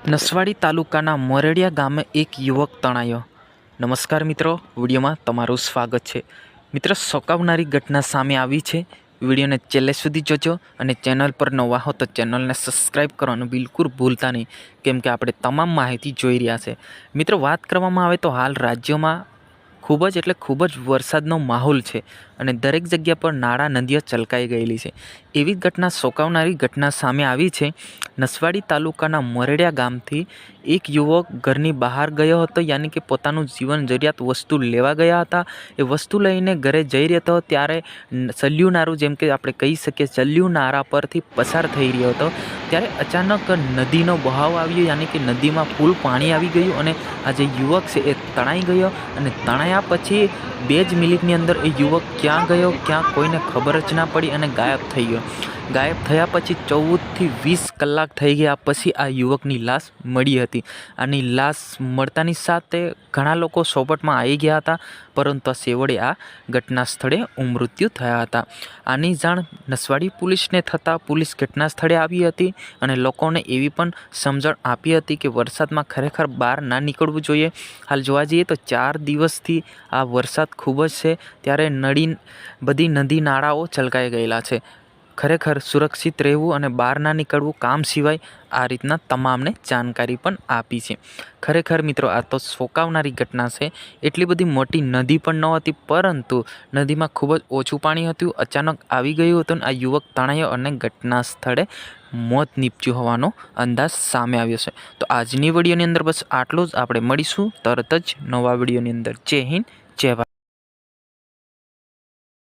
નસવાડી તાલુકાના મોરડિયા ગામે એક યુવક તણાયો। નમસ્કાર મિત્રો, વિડીયોમાં તમારું સ્વાગત છે। મિત્રો, ચોંકાવનારી ઘટના સામે આવી છે। વિડીયોને છેલ્લે સુધી જોજો અને ચેનલ પર નવા હો તો ચેનલને સબસ્ક્રાઈબ કરવાનું બિલકુલ ભૂલતા નહીં, કેમ કે આપણે તમામ માહિતી જોઈ રહ્યા છે। મિત્રો, વાત કરવામાં આવે તો હાલ રાજ્યમાં ખૂબ જ વરસાદનો માહોલ છે અને દરેક જગ્યા પર નાળા નદીઓ છલકાઈ ગયેલી છે। એવી ઘટના, ચોંકાવનારી ઘટના સામે આવી છે। નસવાડી તાલુકાના મોરડિયા ગામથી એક યુવક ઘરની બહાર ગયો હતો, યાની કે પોતાનું જીવન જરૂરિયાત વસ્તુ લેવા ગયા હતા। એ વસ્તુ લઈને ઘરે જઈ રહ્યો હતો ત્યારે ચલ્યું નારું, જેમ કે આપણે કહી શકીએ ચલ્યું નારા પરથી પસાર થઈ રહ્યો હતો ત્યારે અચાનક નદીનો બહાવ આવ્યો, યાની કે નદીમાં ફૂલ પાણી આવી ગયું અને આ જે યુવક છે એ તણાઈ ગયો અને તણાયા પછી 2 જ મિનિટની અંદર એ યુવક ક્યાં ગયો ક્યાં કોઈને ખબર જ ના પડી અને ગાયબ થઈ ગયો। ગાયબ થયા પછી 14 થી 20 કલાક થઈ ગયા પછી આ યુવકની લાશ મળી હતી। આની લાશ મળતાની સાથે ઘણા લોકો સોપટમાં આવી ગયા હતા, પરંતુ છેવટે આ ઘટના સ્થળે મૃત્યુ થયા હતા। આની જાણ નસવાડી પોલીસને થતાં પોલીસ ઘટના સ્થળે આવી હતી અને લોકોને એવી પણ સમજણ આપી હતી કે વરસાદમાં ખરેખર બહાર ના નીકળવું જોઈએ। હાલ જોવા જઈએ તો 4 દિવસથી આ વરસાદ ખૂબ જ છે, ત્યારે બધી નદી નાળાઓ છલકાઈ ગયેલા છે। ખરેખર સુરક્ષિત રહેવું અને બહાર ના નીકળવું કામ સિવાય આ રીતના તમામને જાણકારી પણ આપી છે। ખરેખર મિત્રો, આ તો ચોંકાવનારી ઘટના છે। એટલી બધી મોટી નદી પણ ન હતી, પરંતુ નદીમાં ખૂબ જ ઓછું પાણી હતું, અચાનક આવી ગયું હતું અને આ યુવક તણાયો અને ઘટના સ્થળે મોત નીપજ્યું હોવાનો અંદાજ સામે આવ્યો છે। તો આજની વિડીયોની અંદર બસ આટલું જ। આપણે મળીશું તરત જ નવા વિડીયોની અંદર। જય હિન્દ, જય ભારત।